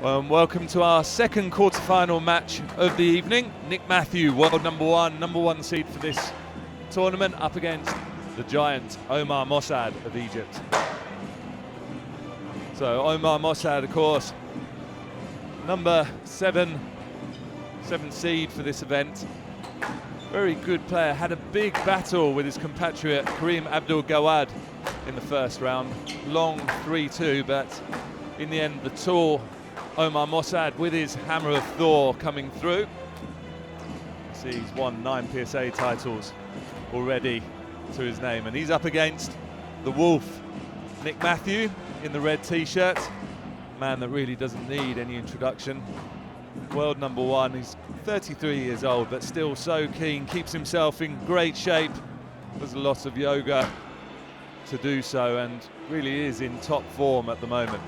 Welcome to our second quarter-final match of the evening. Nick Matthew, world number one seed for this tournament, up against the giant Omar Mosaad of Egypt. So Omar Mosaad, of course, number seven seed for this event. Very good player, had a big battle with his compatriot Karim Abdul Gawad in the first round. Long 3-2, but in the end the tall Omar Mosaad with his hammer of Thor coming through. See, he's won 9 PSA titles already to his name, and he's up against the Wolf, Nick Matthew, in the red t-shirt. Man that really doesn't need any introduction. World number one, he's 33 years old, but still so keen, keeps himself in great shape. Does a lot of yoga to do so, and really is in top form at the moment.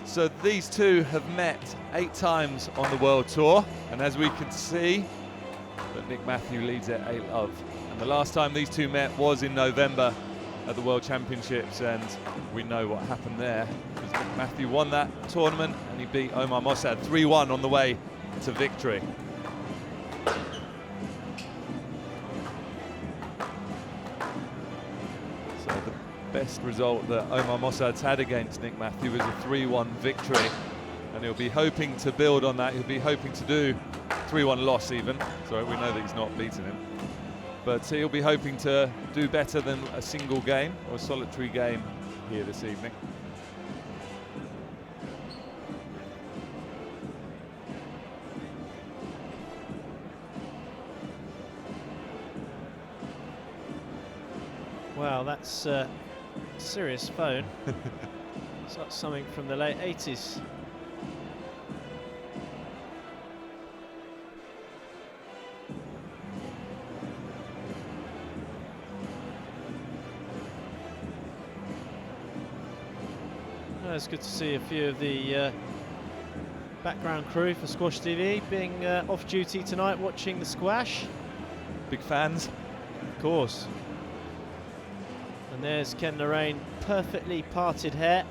So these two have met 8 times on the World Tour, and as we can see, that Nick Matthew leads it 8-love. And the last time these two met was in November at the World Championships, and we know what happened there, because Nick Matthew won that tournament and he beat Omar Mosaad 3-1 on the way to victory. So the best result that Omar Mosaad's had against Nick Matthew was a 3-1 victory, and he'll be hoping to build on that. He'll be hoping to do 3-1 loss even, so we know that he's not beaten him, but he'll be hoping to do better than a single game or a solitary game here this evening. Wow, that's serious phone. It's like something from the late 80s. Oh, it's good to see a few of the background crew for Squash TV being off duty tonight, watching the squash. Big fans. Of course. And there's Ken Lorraine, perfectly parted hair.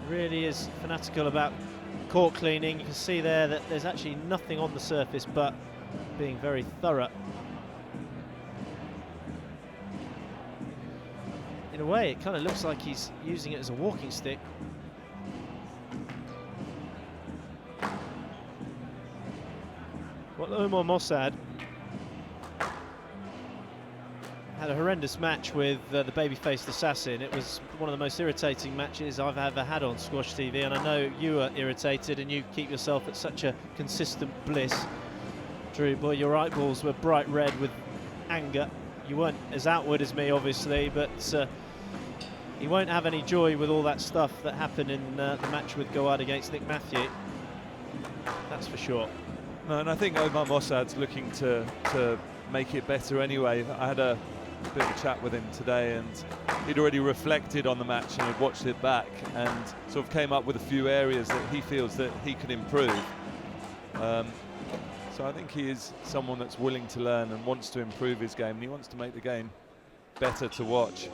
Really is fanatical about court cleaning. You can see there that there's actually nothing on the surface but being very thorough. In a way, it kind of looks like he's using it as a walking stick. Well, Omar Mosaad had a horrendous match with the baby-faced assassin. It was one of the most irritating matches I've ever had on Squash TV, and I know you are irritated and you keep yourself at such a consistent bliss. Drew, boy, your eyeballs were bright red with anger. You weren't as outward as me, obviously, but he won't have any joy with all that stuff that happened in the match with Gawad against Nick Matthew. That's for sure. No, and I think Omar Mosaad's looking to make it better anyway. I had a bit of a chat with him today, and he'd already reflected on the match and had watched it back and sort of came up with a few areas that he feels that he can improve. So I think he is someone that's willing to learn and wants to improve his game, and he wants to make the game better to watch.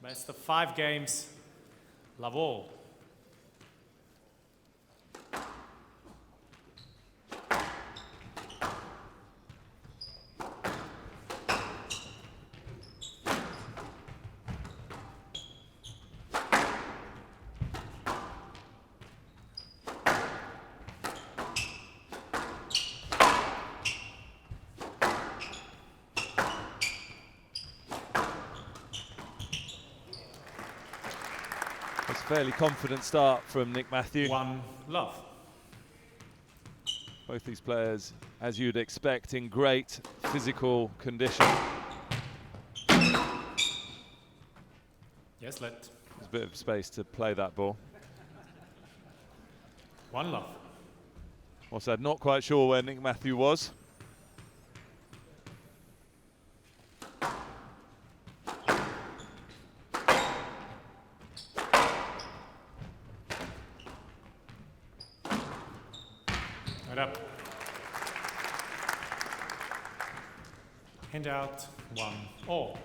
Best of 5 games, love all. It's a fairly confident start from Nick Matthew. 1 love. Both these players, as you'd expect, in great physical condition. Yes, let. There's a bit of space to play that ball. 1 love. Mosaad not quite sure where Nick Matthew was. Head up. Hand out, 1-all.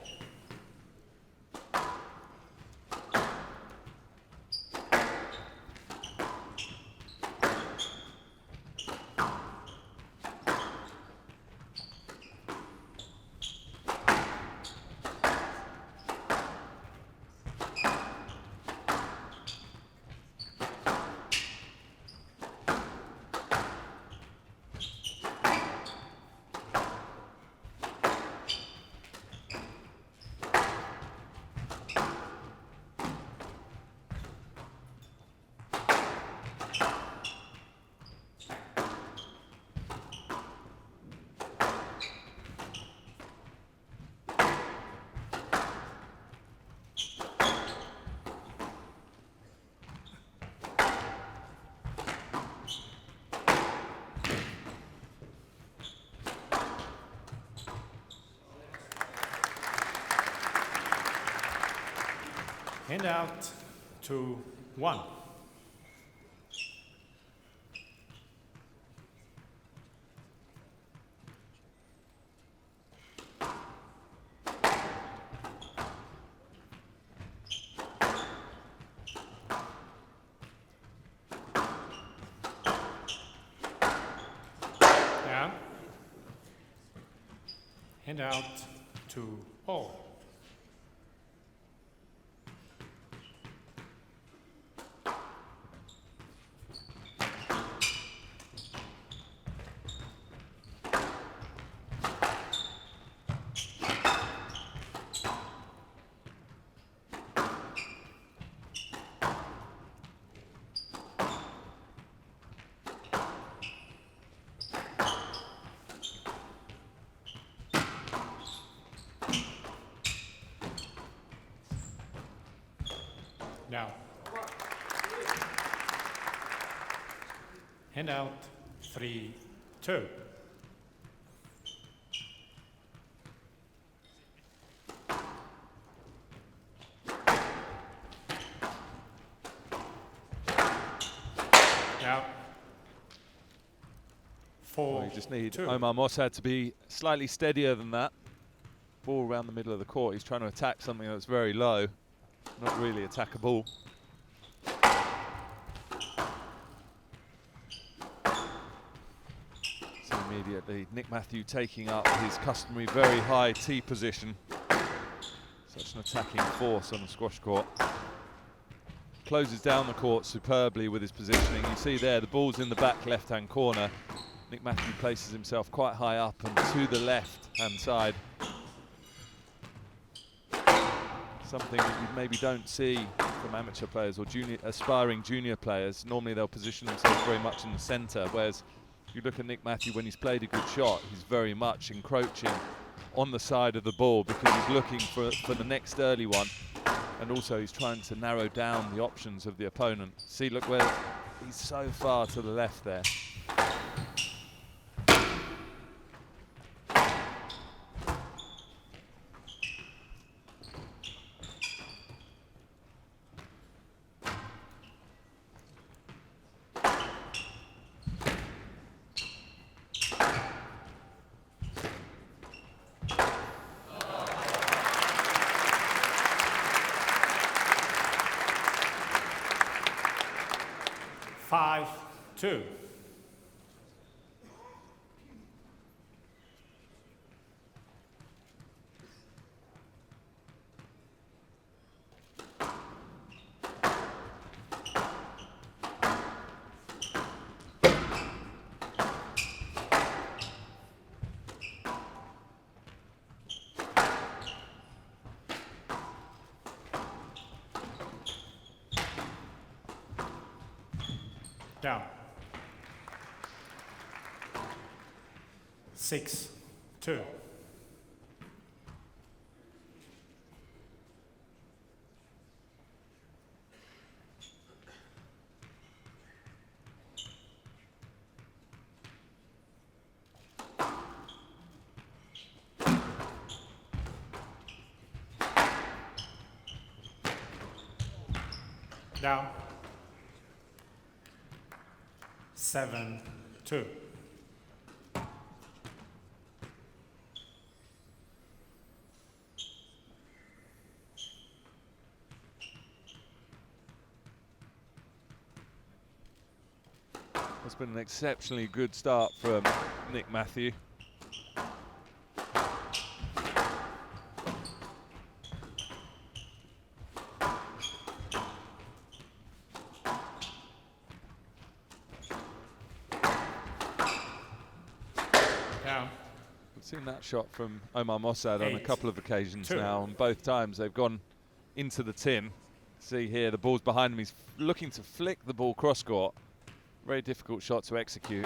Hand out, 2-1. Down. Hand out, 2-all. Now, hand out, 3-2. Now, 4. Well, you just need 2. Omar Mosaad to be slightly steadier than that. Ball around the middle of the court. He's trying to attack something that's very low, not really attackable. So immediately, Nick Matthew taking up his customary very high tee position. Such an attacking force on the squash court. Closes down the court superbly with his positioning. You see there, the ball's in the back left-hand corner. Nick Matthew places himself quite high up and to the left-hand side. Something that you maybe don't see from amateur players or aspiring junior players. Normally they'll position themselves very much in the centre, whereas you look at Nick Matthew when he's played a good shot, he's very much encroaching on the side of the ball because he's looking for the next early one, and also he's trying to narrow down the options of the opponent. See, look where he's so far to the left there. Five, 2. Down. 6, 2. Down. 7, 2. It's been an exceptionally good start from Nick Matthew. Down. We've seen that shot from Omar Mosaad on a 8, couple of occasions 2. now, and both times they've gone into the tin. See here, the ball's behind him. He's looking to flick the ball cross-court. Very difficult shot to execute.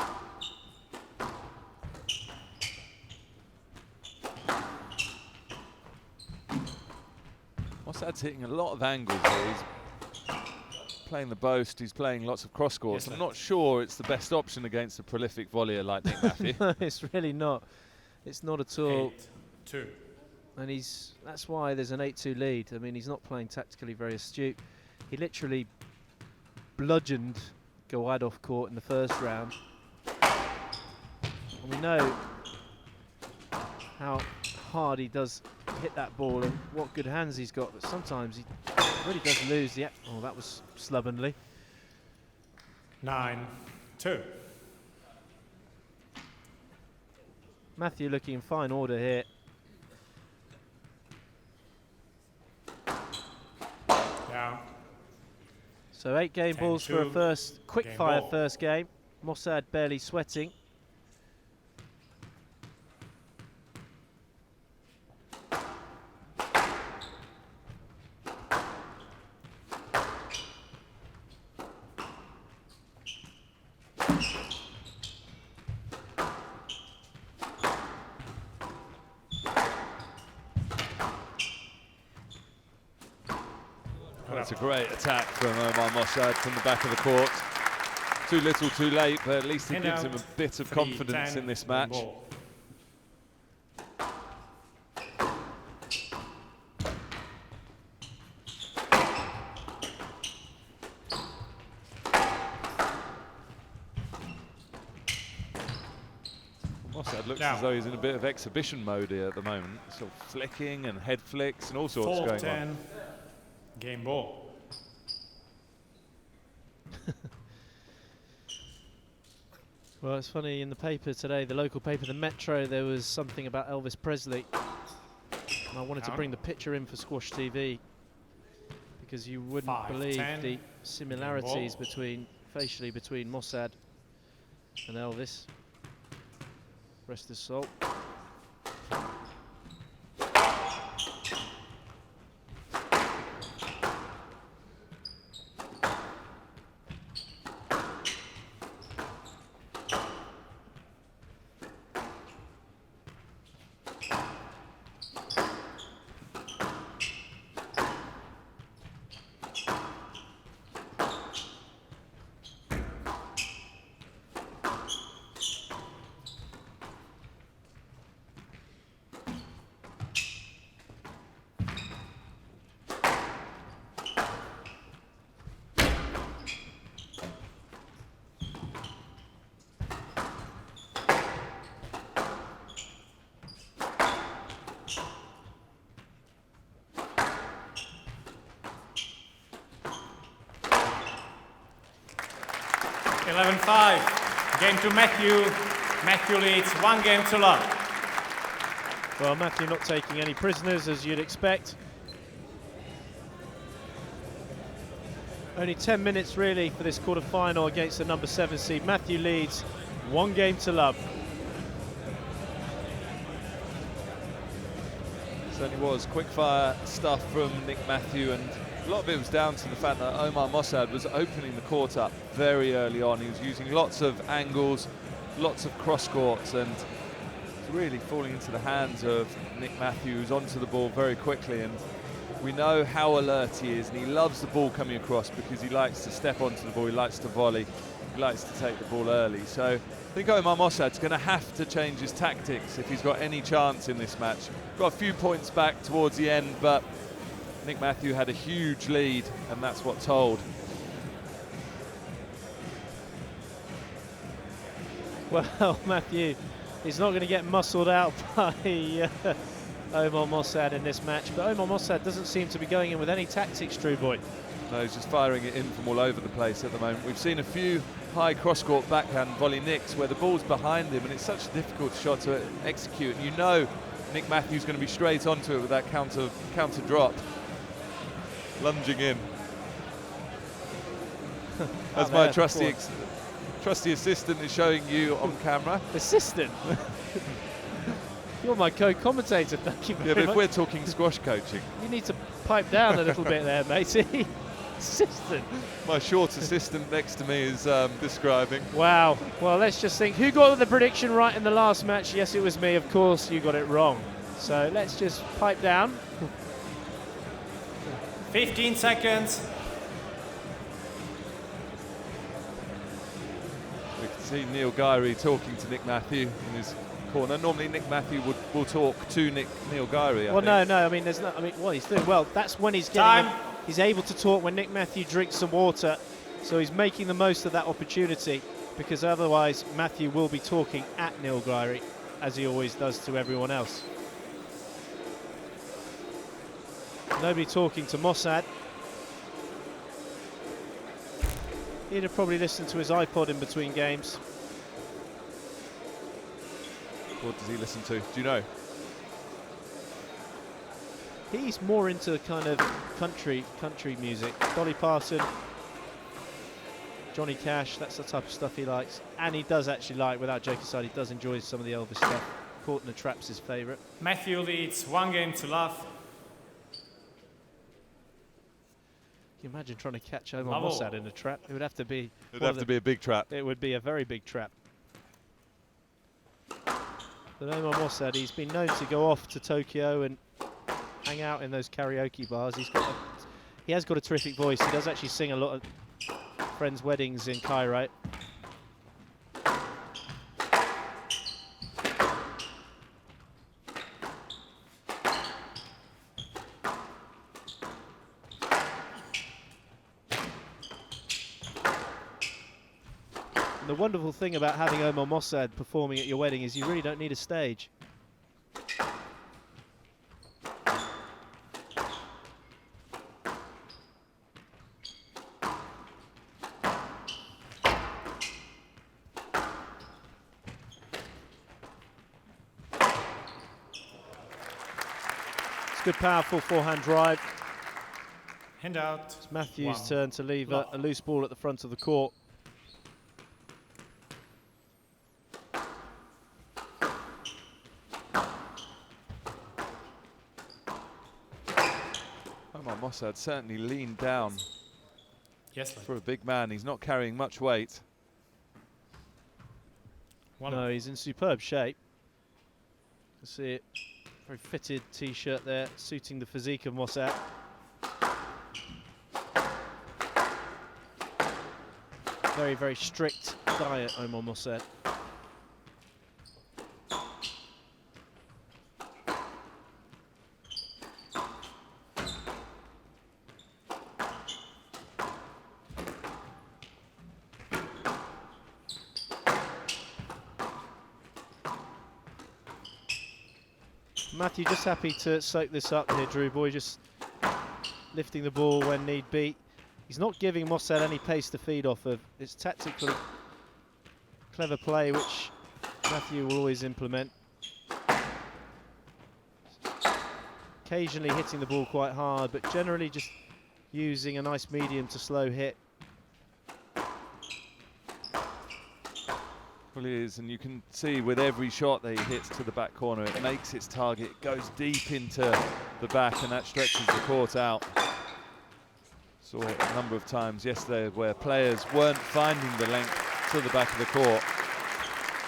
Mosaad's hitting a lot of angles here. He's playing the boast, he's playing lots of cross-courts. Yes, I'm not sure it's the best option against a prolific volleyer like Nick Matthew. No, it's really not. It's not at all. 8, 2. And that's why there's an 8-2 lead. I mean, he's not playing tactically very astute. He literally bludgeoned Gawad off court in the first round. And we know how hard he does hit that ball and what good hands he's got, but sometimes he really does lose the... Oh, that was slovenly. 9, 2. Matthew looking in fine order here. Down. So 8 game balls for a 10-2 first quick game fire ball. first game. Mosaad barely sweating. That's a great attack from Omar Mosaad from the back of the court. Too little, too late, but at least it gives him a bit of confidence in this match. Ball. Mosaad looks Down. as though he's in a bit of exhibition mode here at the moment. Sort of flicking and head flicks and all sorts going 4-10. on. Game ball. Well, it's funny, in the paper today, the local paper, the Metro, there was something about Elvis Presley. And I wanted to bring the picture in for Squash TV because you wouldn't 5, believe 10, the similarities ball. facially between Mosaad and Elvis. Rest his soul. Five. Game to Matthew. Matthew leads 1 game to love. Well, Matthew not taking any prisoners, as you'd expect. Only 10 minutes really for this quarter-final against the number 7 seed. Matthew leads 1 game to love. Certainly was quick fire stuff from Nick Matthew, and a lot of it was down to the fact that Omar Mosaad was opening the court up very early on. He was using lots of angles, lots of cross courts, and really falling into the hands of Nick Matthew, who's onto the ball very quickly. And we know how alert he is, and he loves the ball coming across because he likes to step onto the ball, he likes to volley, he likes to take the ball early. So I think Omar Mosaad's going to have to change his tactics if he's got any chance in this match. Got a few points back towards the end, but Nick Matthew had a huge lead, and that's what told. Well, Matthew, he's not going to get muscled out by Omar Mosaad in this match, but Omar Mosaad doesn't seem to be going in with any tactics, True Boy. No, he's just firing it in from all over the place at the moment. We've seen a few high cross-court backhand volley nicks where the ball's behind him and it's such a difficult shot to execute. And you know Nick Matthews going to be straight onto it with that counter drop. Lunging in. As my trusty assistant is showing you on camera. Assistant? You're my co-commentator, thank you very Yeah, but much. if we're talking squash coaching. You need to pipe down a little bit there, matey. Assistant. My short assistant next to me is describing. Wow. Well, let's just think. Who got the prediction right in the last match? Yes, it was me. Of course, you got it wrong. So let's just pipe down. 15 seconds. We can see Neil Guyrie talking to Nick Matthew in his corner. Normally Nick Matthew will talk to Neil Guyrie. Well, no. I mean, there's no. I mean, what he's doing. Well, that's when he's getting. He's able to talk when Nick Matthew drinks some water. So he's making the most of that opportunity, because otherwise Matthew will be talking at Neil Guyrie, as he always does to everyone else. Nobody talking to Mosaad. He'd have probably listened to his iPod in between games. What does he listen to? Do you know? He's more into kind of country music. Dolly Parton, Johnny Cash, that's the type of stuff he likes. And he does actually like, without joking aside, he does enjoy some of the Elvis stuff. Caught in the Trap's his favourite. Matthew leads 1-0. Can you imagine trying to catch Omar Mosaad in a trap? It would have to be... It'd have to be a big trap. It would be a very big trap. But Omar Mosaad, he's been known to go off to Tokyo and hang out in those karaoke bars. He has got a terrific voice. He does actually sing a lot of friends' weddings in Cairo. And the wonderful thing about having Omar Mosaad performing at your wedding is you really don't need a stage. It's good, powerful forehand drive. Hand out. It's Matthews' turn to leave a loose ball at the front of the court. Omar Mosaad certainly leaned down for a big man. He's not carrying much weight. No, he's in superb shape. You can see it. Very fitted t-shirt there, suiting the physique of Mosaad. Very, very strict diet, Omar Mosaad. Matthew just happy to soak this up here, Drew Boy, just lifting the ball when need be. He's not giving Mosaad any pace to feed off of. It's tactically clever play, which Matthew will always implement. Occasionally hitting the ball quite hard, but generally just using a nice medium to slow hit. Well, he is, and you can see with every shot that he hits to the back corner, it makes its target, it goes deep into the back, and that stretches the court out. Saw it a number of times yesterday where players weren't finding the length to the back of the court,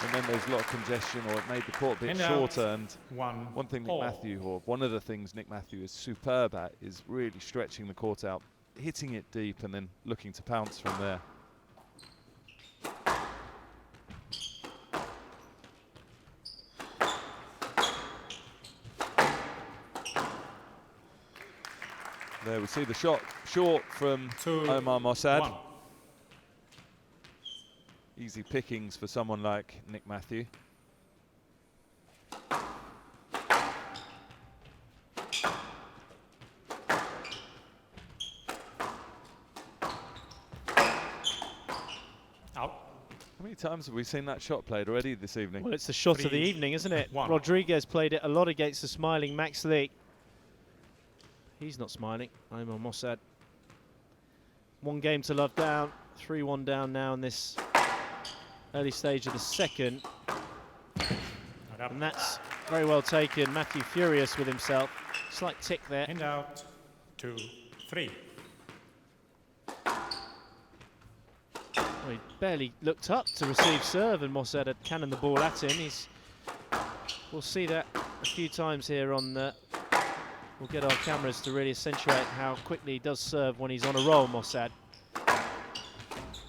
and then there's a lot of congestion, or it made the court a bit shorter. And one thing Nick Matthew, or one of the things Nick Matthew is superb at, is really stretching the court out, hitting it deep, and then looking to pounce from there. There we see the shot short from Omar Mosaad. Easy pickings for someone like Nick Matthew. How many times have we seen that shot played already this evening? Well, it's the shot of the 3, evening, isn't it? 1. Rodriguez played it a lot against the smiling Max Lee. He's not smiling. I'm on Mosaad. 1 game to love down. 3-1 down now in this early stage of the second. And that's very well taken. Matthew furious with himself. Slight tick there. Hand out, 2, 3. Well, he barely looked up to receive serve, and Mosaad had cannoned the ball at him. We'll see that a few times here on the... We'll get our cameras to really accentuate how quickly he does serve when he's on a roll, Mosaad.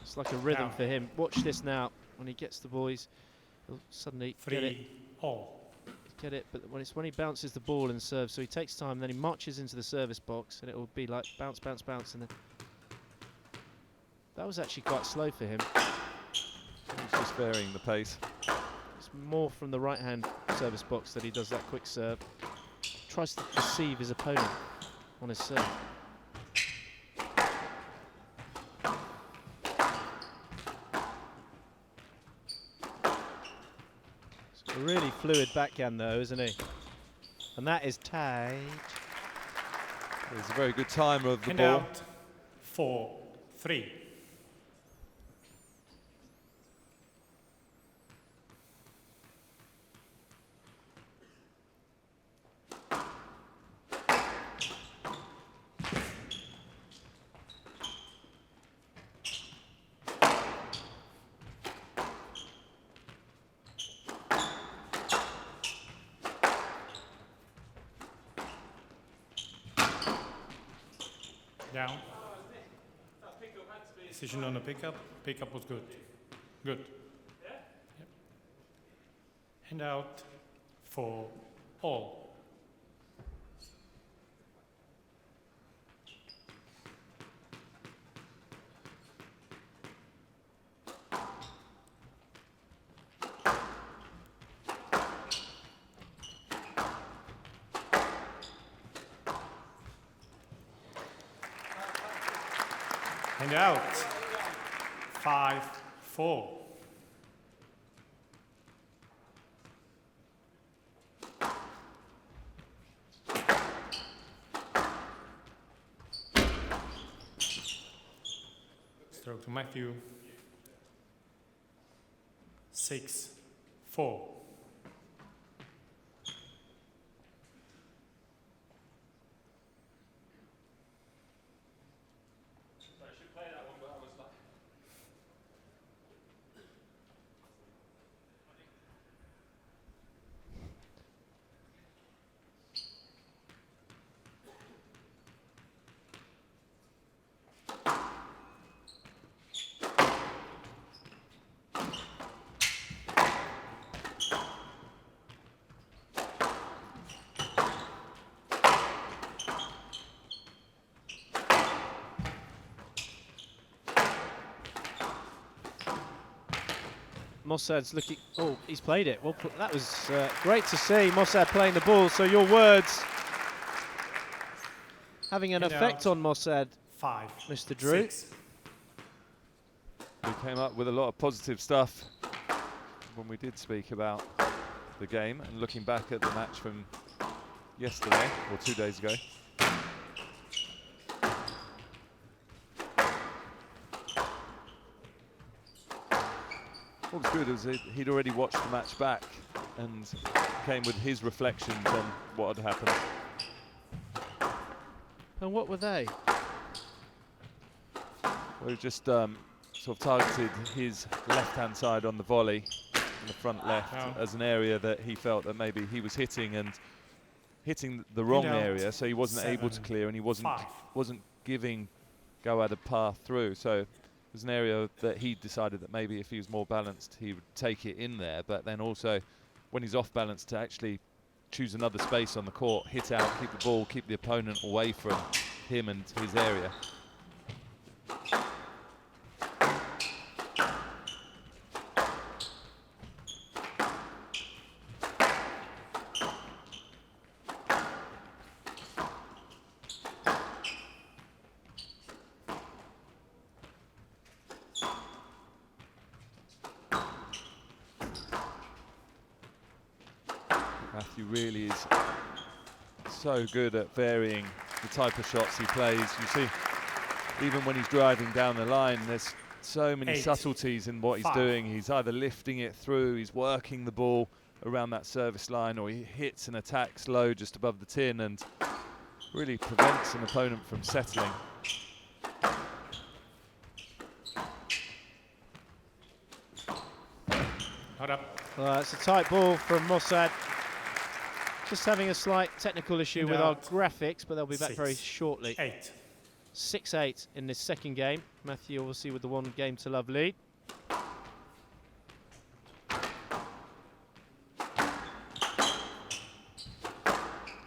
It's like a rhythm for him. Watch this now. When he gets the ball, he'll suddenly 3 get it. all. Get it, but when he bounces the ball and serves, so he takes time, then he marches into the service box, and it will be like bounce, bounce, bounce, and then that was actually quite slow for him. He's just varying the pace. It's more from the right-hand service box that he does that quick serve. Tries to deceive his opponent on his serve. It's a really fluid backhand though, isn't he? And that is tight. He's a very good timer of the Hand ball. out, 4, 3. Down. Decision on the pickup. Pickup was good. Good. Yep. Hand out, 4 all. And out, 5, 4. Stroke to Matthew, 6, 4. Mosaad's looking. Oh, he's played it. Well, that was great to see Mosaad playing the ball. So your words having an effect on Mosaad, 5, Mr. Drew. 6. We came up with a lot of positive stuff when we did speak about the game, and looking back at the match from yesterday, or 2 days ago. What was good was he'd already watched the match back and came with his reflections on what had happened. And what were they? Well, he just sort of targeted his left-hand side on the volley, in the front left, as an area that he felt that maybe he was hitting the wrong area, so he wasn't able to clear, and he wasn't giving Goad a path through. So it was an area that he decided that maybe if he was more balanced, he would take it in there. But then also, when he's off balance, to actually choose another space on the court, hit out, keep the ball, keep the opponent away from him and his area. Matthew really is so good at varying the type of shots he plays. You see, even when he's driving down the line, there's so many subtleties in what he's doing. He's either lifting it through, he's working the ball around that service line, or he hits and attacks low just above the tin and really prevents an opponent from settling. Hold up. Well, it's a tight ball from Mosaad. Just having a slight technical issue with our graphics, but they'll be back very shortly. 6-8 in this second game. Matthew obviously with the 1 game to love lead. It's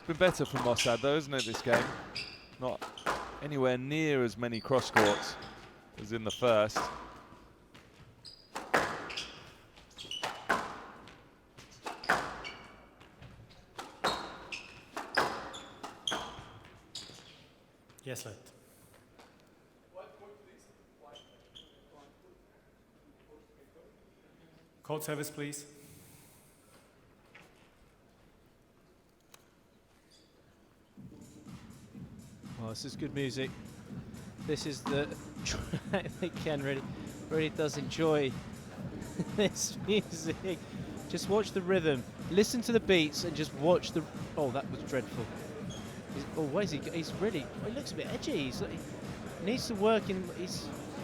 been better from Mosaad though, isn't it, this game? Not anywhere near as many cross courts as in the first. Yes, lad. Court service, please. Well, this is good music. This is the track that Ken really does enjoy this music. Just watch the rhythm, listen to the beats, and just watch the. Oh, that was dreadful. He's really. Oh, he looks a bit edgy. He needs to work in.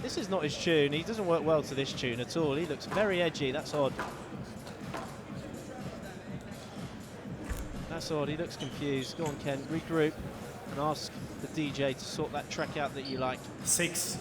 This is not his tune. He doesn't work well to this tune at all. He looks very edgy. That's odd. That's odd. He looks confused. Go on, Ken. Regroup and ask the DJ to sort that track out that you like. 6-8.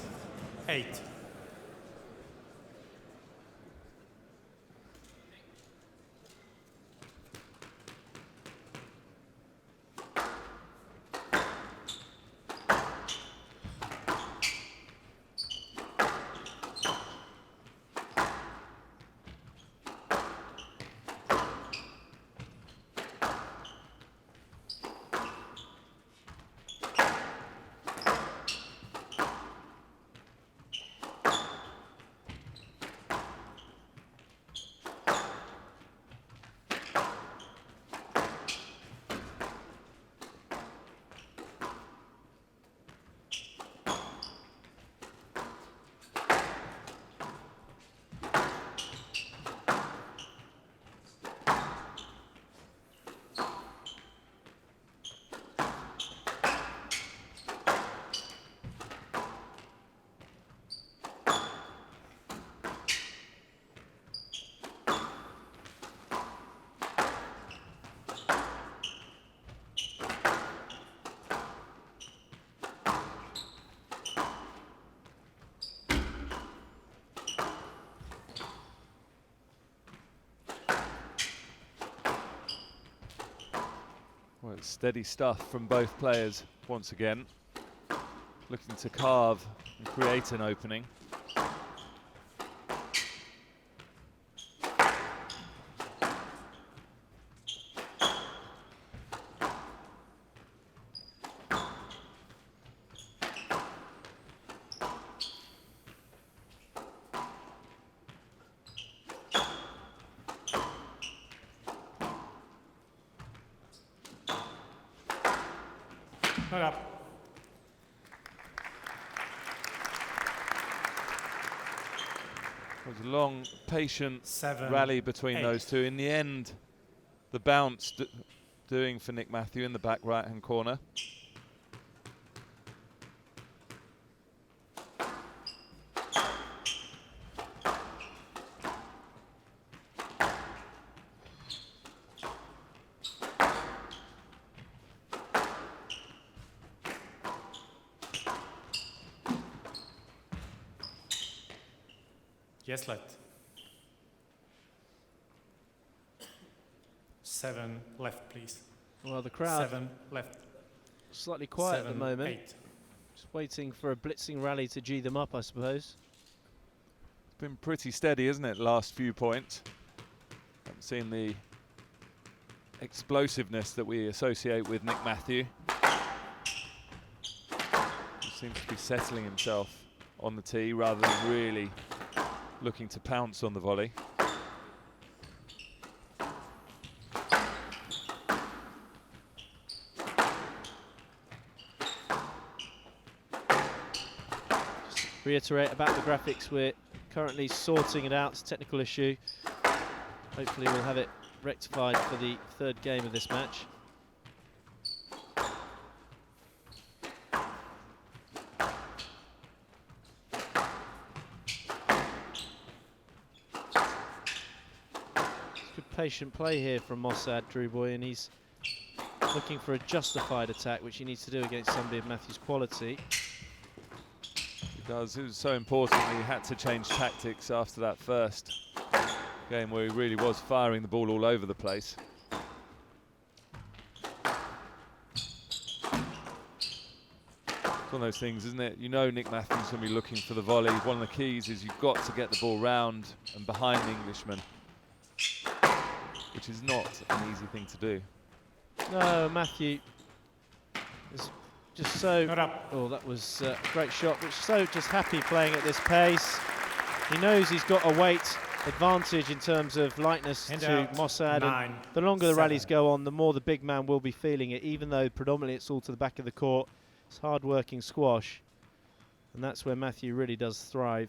Well, it's steady stuff from both players once again, looking to carve and create an opening. Hold up. It was a long, patient rally between those two. In the end, the bounce doing for Nick Matthew in the back right-hand corner. Yes, lad. 7 left, please. Well, the crowd 7 left. Slightly quiet 7, at the moment. 8. Just waiting for a blitzing rally to G them up, I suppose. It's been pretty steady, isn't it, last few points? Haven't seen the explosiveness that we associate with Nick Matthew. He seems to be settling himself on the tee rather than really looking to pounce on the volley. reiterate about the graphics, we're currently sorting it out. It's a technical issue. Hopefully we'll have it rectified for the third game of this match. It's good patient play here from Mosaad, Drew Boy, and he's looking for a justified attack, which he needs to do against somebody of Matthew's quality. He does. It was so important he had to change tactics after that first game where he really was firing the ball all over the place. It's one of those things, isn't it? You know Nick Matthews going to be looking for the volley. One of the keys is you've got to get the ball round and behind the Englishman, which is not an easy thing to do. No, Matthew is just so... Not up. Oh, that was a great shot, but so just happy playing at this pace. He knows he's got a weight advantage in terms of lightness And to out. Mosaad, 9, and the longer the 7. rallies go on, the more the big man will be feeling it, even though predominantly it's all to the back of the court. It's hard-working squash, and that's where Matthew really does thrive.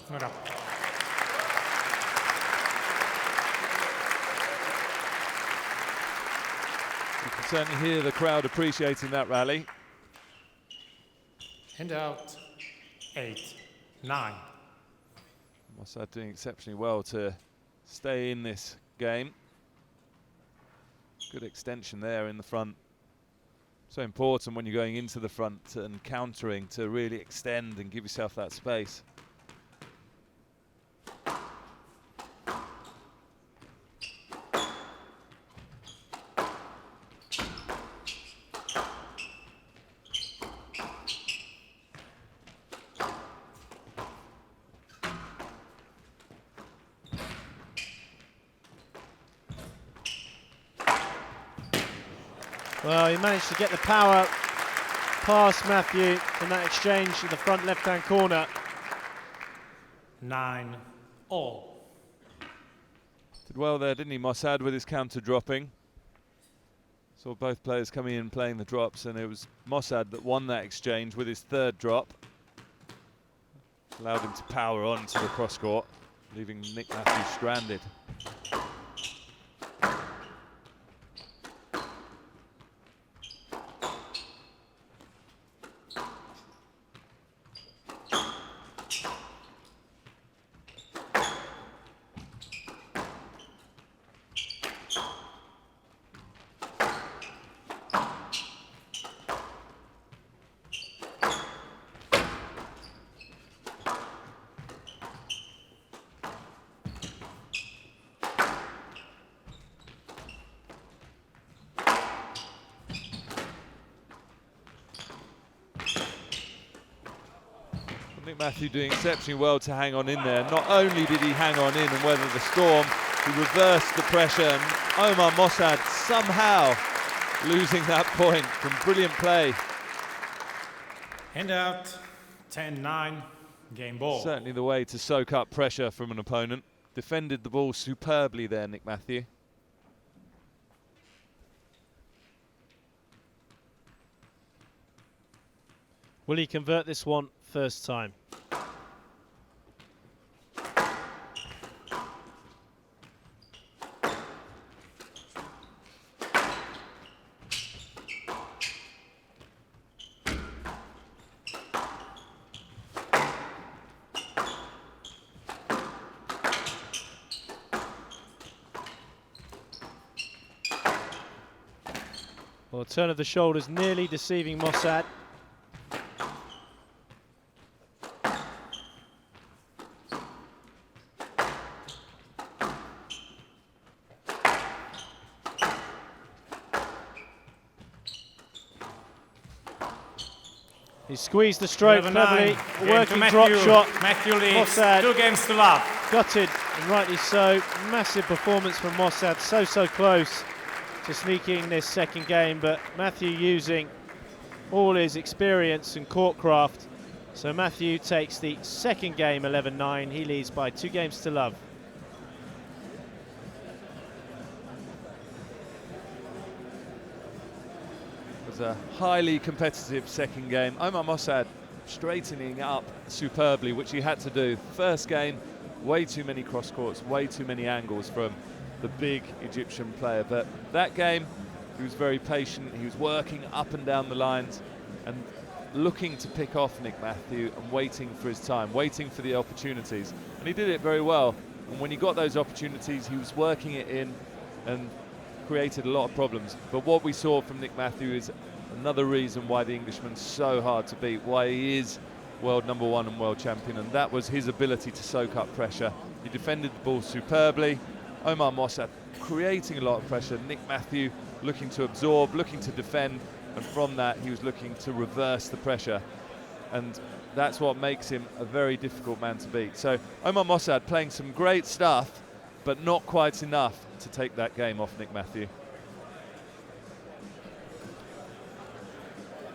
Not up. You can certainly hear the crowd appreciating that rally. And out. 8, 9. Mosaad doing exceptionally well to stay in this game. Good extension there in the front. So important when you're going into the front and countering to really extend and give yourself that space. Well, he managed to get the power past Matthew in that exchange in the front left-hand corner. 9, all. Did well there, didn't he, Mosaad, with his counter dropping. Saw both players coming in playing the drops, and it was Mosaad that won that exchange with his third drop. Allowed him to power on to the cross court, leaving Nick Matthews stranded. Nick Matthew doing exceptionally well to hang on in there. Not only did he hang on in and weather the storm, he reversed the pressure, and Omar Mosaad somehow losing that point from brilliant play. And out. 10, 9. Game ball. Certainly the way to soak up pressure from an opponent. Defended the ball superbly there, Nick Matthew. Will he convert this one first time? Well, turn of the shoulders nearly deceiving Mosaad. He squeezed the stroke cleverly, a working drop shot. Matthew leads, Mosaad 2 games to love. Gutted, and rightly so. Massive performance from Mosaad, so close to sneaking this second game, but Matthew using all his experience and courtcraft. So Matthew takes the second game 11-9. He leads by 2 games to love. It was a highly competitive second game. Omar Mosaad straightening up superbly, which he had to do. First game, way too many cross courts, way too many angles from the big Egyptian player. But that game, he was very patient. He was working up and down the lines and looking to pick off Nick Matthew and waiting for his time, waiting for the opportunities. And he did it very well. And when he got those opportunities, he was working it in and created a lot of problems. But what we saw from Nick Matthew is another reason why the Englishman's so hard to beat, why he is world #1 and world champion, and that was his ability to soak up pressure. He defended the ball superbly. Omar Mosaad creating a lot of pressure. Nick Matthew looking to absorb, looking to defend, and from that he was looking to reverse the pressure. And that's what makes him a very difficult man to beat. So Omar Mosaad playing some great stuff, but not quite enough to take that game off Nick Matthew.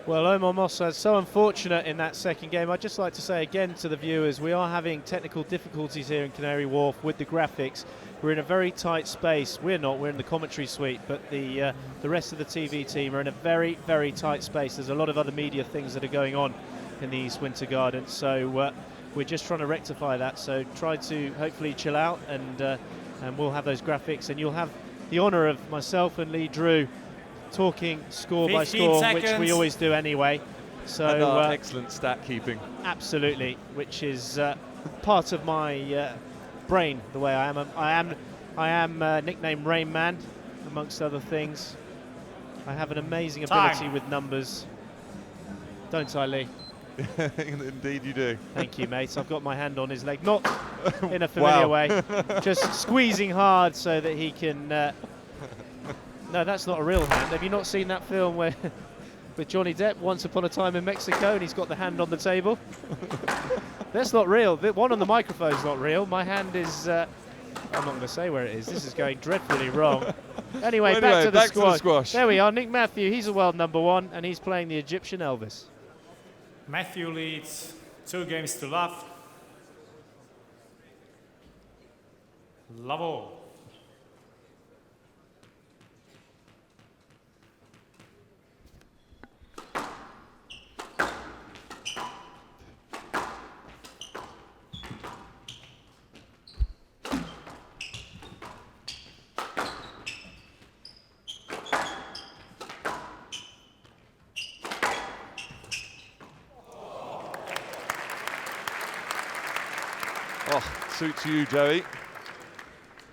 Well, Omar Mosaad, so unfortunate in that second game. I'd just like to say again to the viewers, we are having technical difficulties here in Canary Wharf with the graphics. We're in a very tight space. We're not, we're in the commentary suite, but the rest of the TV team are in a very tight space. There's a lot of other media things that are going on in the East Winter Garden, so we're just trying to rectify that. So try to hopefully chill out, and we'll have those graphics, and you'll have the honour of myself and Lee Drew talking score by score, seconds. which we always do ananyway. So and our excellent stat keeping. Absolutely, which is part of my brain, the way I am. I am nicknamed Rain Man, amongst other things. I have an amazing ability with numbers. Don't I, Lee? Indeed you do. Thank you, mate. I've got my hand on his leg, not in a familiar way, just squeezing hard so that he can... No, that's not a real hand. Have you not seen that film where with Johnny Depp, Once Upon a Time in Mexico, and he's got the hand on the table? That's not real. The one on the microphone is not real. My hand is... I'm not going to say where it is. This is going dreadfully wrong. Anyway, back to the squash. There we are. Nick Matthew, he's a world #1, and he's playing the Egyptian Elvis. Matthew leads 2 games to love. Love all. Oh, suits you, Joey.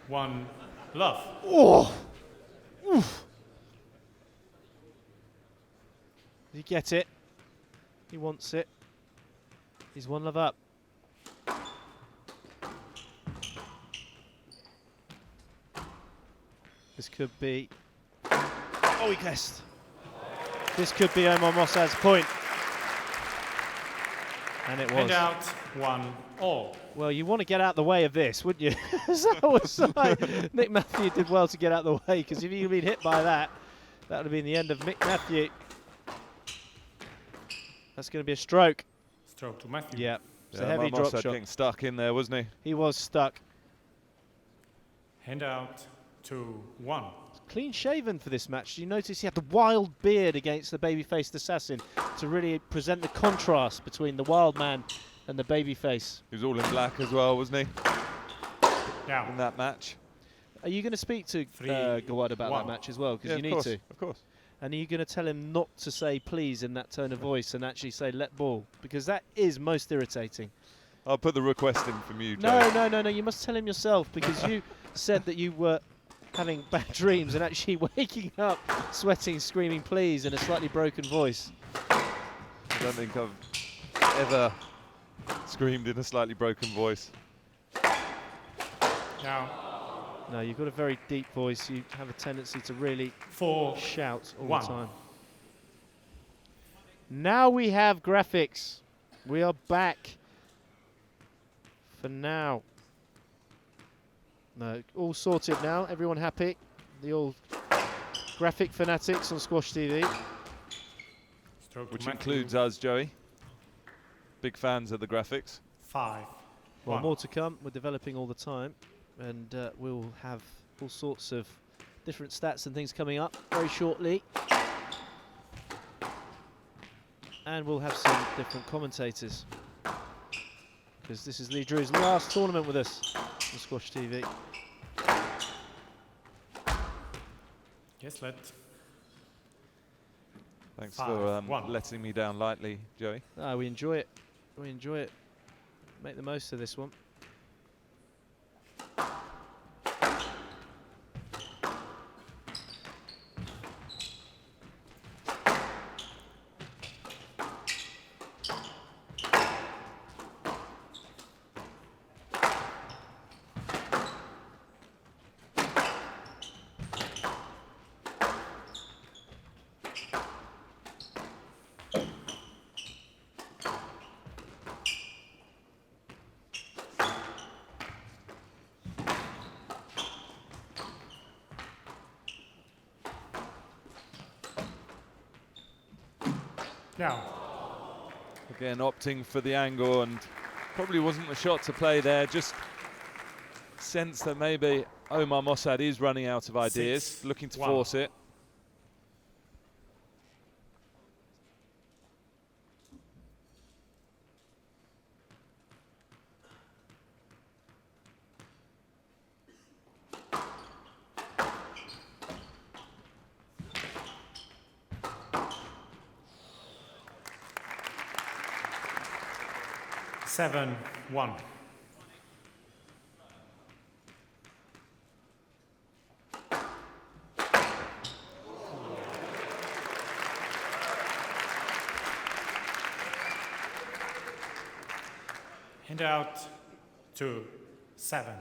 1 love. Oh! Oof. Did he get it? He wants it. He's 1 love up. This could be... Oh, he guessed. This could be Omar Mosaad's point. And it was. And out 1-all. Well, you want to get out the way of this, wouldn't you? Nick Matthew did well to get out the way, because if he'd been hit by that, that would have been the end of Nick Matthew. That's going to be a stroke. Stroke to Matthew. Yeah, it's a heavy drop shot. Getting stuck in there, wasn't he? He was stuck. Hand out 2-1. Clean shaven for this match. You notice he had the wild beard against the baby-faced assassin to really present the contrast between the wild man and the babyface. He was all in black as well, wasn't he? Yeah. In that match. Are you going to speak to Gawad about that match as well? Because you need to. Of course. And are you going to tell him not to say please in that tone of voice and actually say let ball? Because that is most irritating. I'll put the request in from you, Joe. No. You must tell him yourself, because you said that you were having bad dreams and actually waking up, sweating, screaming please in a slightly broken voice. I don't think I've ever screamed in a slightly broken voice. Now, No, you've got a very deep voice. You have a tendency to really 4-1. shout all the time. Now we have graphics. We are back for now. No, all sorted now. Everyone happy? The all graphic fanatics on Squash TV. Stroke to Which Matthew. includes us, Joey. Big fans of the graphics. 5-1. Well, more to come. We're developing all the time, and we'll have all sorts of different stats and things coming up very shortly. And we'll have some different commentators, because this is Lee Drew's last tournament with us on Squash TV. Yes, let. Thanks for 5-1. letting me down lightly, Joey. We enjoy it. We enjoy it. Make the most of this one. Now, Again, opting for the angle, and probably wasn't the shot to play there. Just sense that maybe Omar Mosaad is running out of ideas, looking to 6-1. force it. Seven, 1. And out to 7.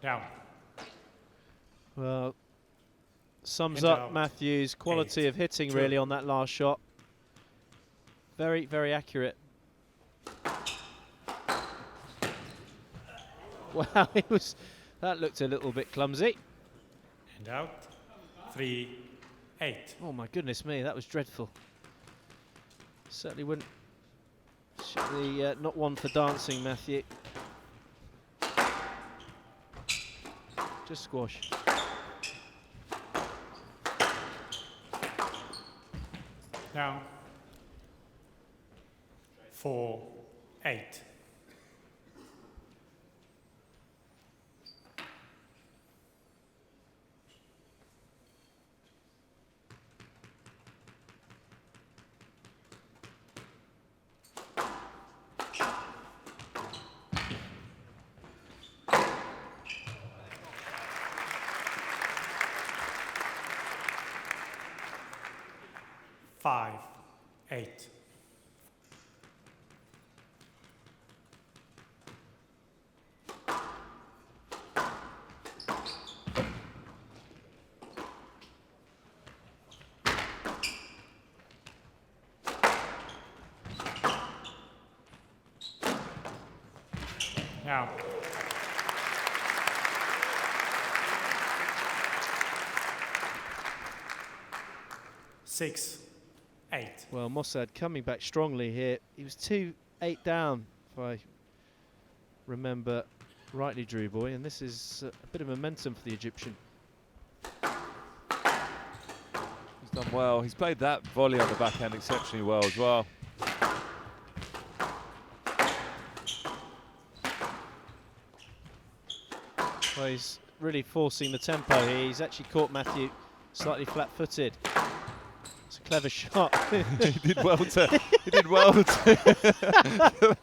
Down. Well, sums And up out. Matthew's quality 8, of hitting 2. really on that last shot. Very, very accurate. Wow, that looked a little bit clumsy. And out 3-8. Oh my goodness me, that was dreadful. Certainly wouldn't. Certainly not one for dancing, Matthew. Just squash. Now 4-8. Five, 8. Now. Six, 8. Well, Mosaad coming back strongly here. He was 2-8 down, if I remember rightly, Drew Boy, and this is a bit of momentum for the Egyptian. He's done well. He's played that volley on the backhand exceptionally well as well. Well, he's really forcing the tempo here. He's actually caught Matthew slightly flat-footed. It's a clever shot. He did well to. He did well to.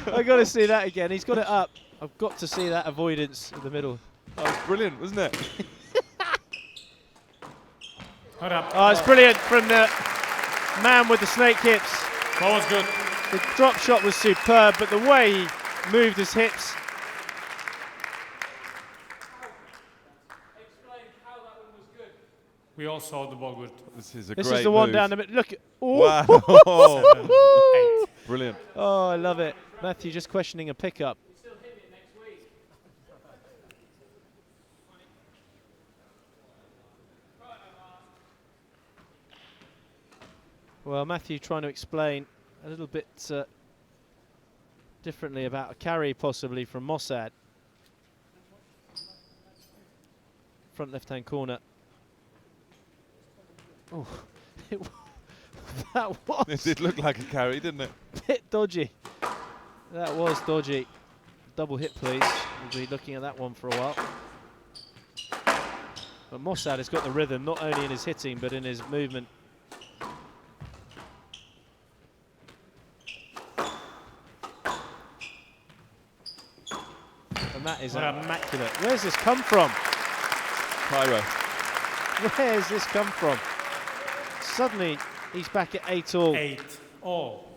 I've got to see that again. He's got it up. I've got to see that avoidance in the middle. That was brilliant, wasn't it? Hold up. Oh, it's brilliant from the man with the snake hips. That was good. The drop shot was superb, but the way he moved his hips. Explain how that one was good. We all saw the ball good. This is a This great is the one move. down the middle. Look. Wow. 7, 8. Brilliant. Oh, I love it. Matthew just questioning a pickup. Well, Matthew trying to explain a little bit differently about a carry possibly from Mosaad. Front left-hand corner. Oh, that was It did look like a carry, didn't it? a bit dodgy. That was dodgy. Double hit, please. We'll be looking at that one for a while. But Mosaad has got the rhythm, not only in his hitting, but in his movement. And that is immaculate. Where's this come from? Cairo. Where's this come from? Suddenly, he's back at 8-all. 8 all.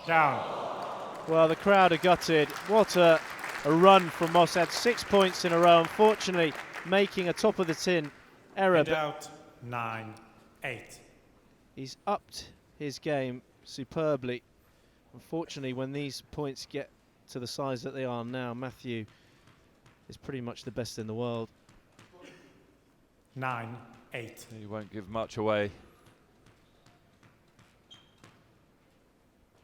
Down. Well, the crowd are gutted. What a run from Mosaad. 6 points in a row. Unfortunately, making a top of the tin error. And But out. 9, 8. he's upped his game superbly. Unfortunately, when these points get to the size that they are now, Matthew is pretty much the best in the world. 9, 8. He won't give much away.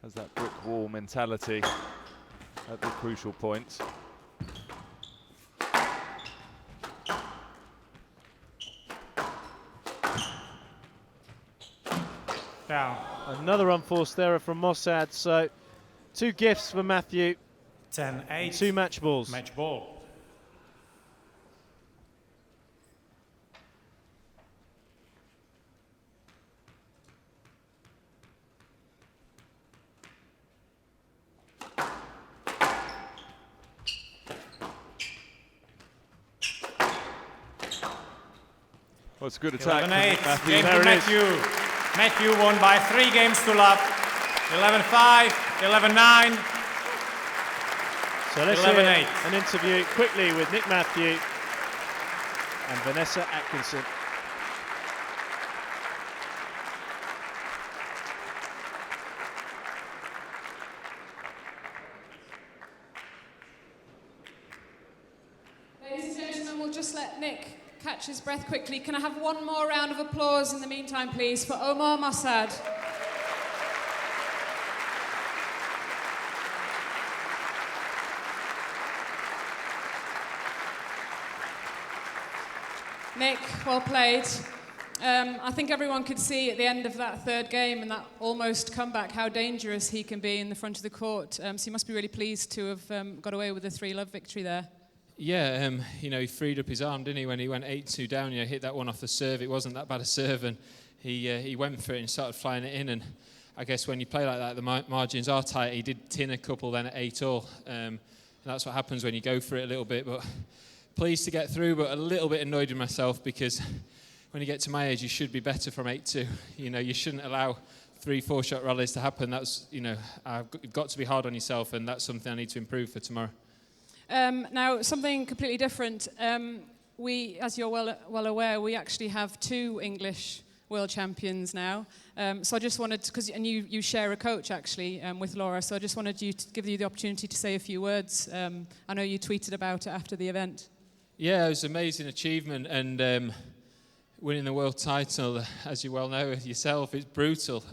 Has that brick wall mentality at the crucial points. Down. Another unforced error from Mosaad. So 2 gifts for Matthew. 10, 8. 2 match balls. Match ball. Well, it's a good attack. 11-8. Matthew. Game There to it is. Matthew. Matthew won by 3 games to love. 11-5, 11-9. So let's 11-8. hear an interview quickly with Nick Matthew and Vanessa Atkinson. Ladies and gentlemen, we'll just let Nick catch his breath quickly. Can I have one more round of applause in the meantime, please, for Omar Mosaad? Nick, well played. I think everyone could see at the end of that third game and that almost comeback how dangerous he can be in the front of the court. So you must be really pleased to have got away with a 3-love victory there. Yeah, he freed up his arm, didn't he, when he went 8-2 down, hit that one off the serve. It wasn't that bad a serve, and he went for it and started flying it in, and I guess when you play like that, the margins are tight. He did tin a couple then at 8-all. And that's what happens when you go for it a little bit. But pleased to get through, but a little bit annoyed with myself because when you get to my age, you should be better from 8-2. You know, you shouldn't allow 3-4 shot rallies to happen. That's, you know, you've got to be hard on yourself, and that's something I need to improve for tomorrow. Now, something completely different. We, as you're well aware, we actually have 2 English world champions now. So I just wanted, and you share a coach actually with Laura, so I just wanted to give you the opportunity to say a few words. I know you tweeted about it after the event. Yeah, it was an amazing achievement, and winning the world title, as you well know yourself, it's brutal,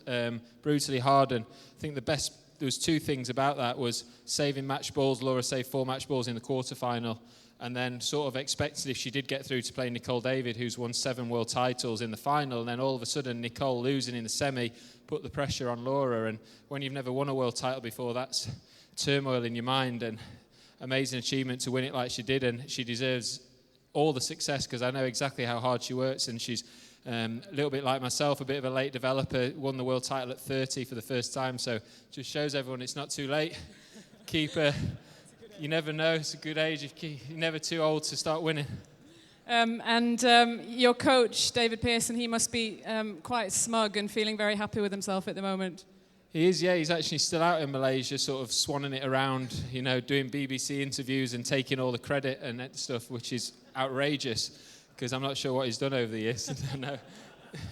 brutally hard. And I think there was 2 things about that: was saving match balls. Laura saved 4 match balls in the quarterfinal. And then sort of expected if she did get through to play Nicole David, who's won 7 world titles in the final, and then all of a sudden Nicole losing in the semi put the pressure on Laura. And when you've never won a world title before, that's turmoil in your mind. And amazing achievement to win it like she did, and she deserves all the success because I know exactly how hard she works, and she's a little bit like myself, a bit of a late developer, won the world title at 30 for the first time, so just shows everyone it's not too late. You never know, it's a good age. You're never too old to start winning. Your coach, David Pearson, he must be quite smug and feeling very happy with himself at the moment. He is, yeah. He's actually still out in Malaysia, sort of swanning it around, you know, doing BBC interviews and taking all the credit and that stuff, which is outrageous, because I'm not sure what he's done over the years. No.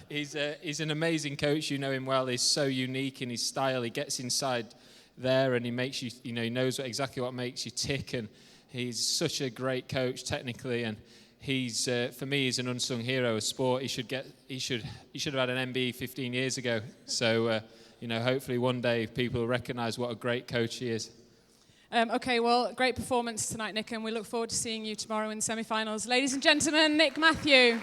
He's an amazing coach. You know him well. He's so unique in his style. He gets inside there and he makes you, you know, he knows exactly what makes you tick, and he's such a great coach technically, and he's for me he's an unsung hero of sport. He should have had an MBE 15 years ago, so you know, hopefully one day people will recognise what a great coach he is. Okay, well, great performance tonight, Nick, and we look forward to seeing you tomorrow in the semi-finals. Ladies and gentlemen, Nick Matthew.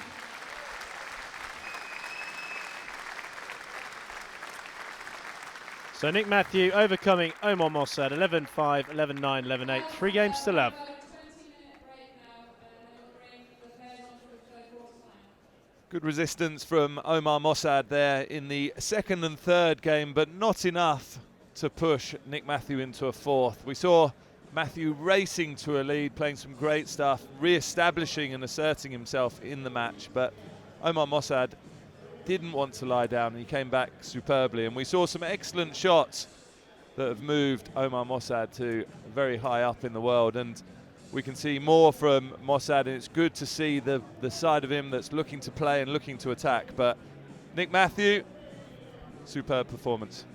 So Nick Matthew overcoming Omar Mosaad, 11-5, 11-9, 11-8. 3 games to love. Good resistance from Omar Mosaad there in the 2nd and 3rd game, but not enough to push Nick Matthew into a 4th. We saw Matthew racing to a lead, playing some great stuff, re-establishing and asserting himself in the match, but Omar Mosaad didn't want to lie down, and he came back superbly, and we saw some excellent shots that have moved Omar Mosaad to very high up in the world, and we can see more from Mosaad, and it's good to see the side of him that's looking to play and looking to attack. But Nick Matthew, superb performance.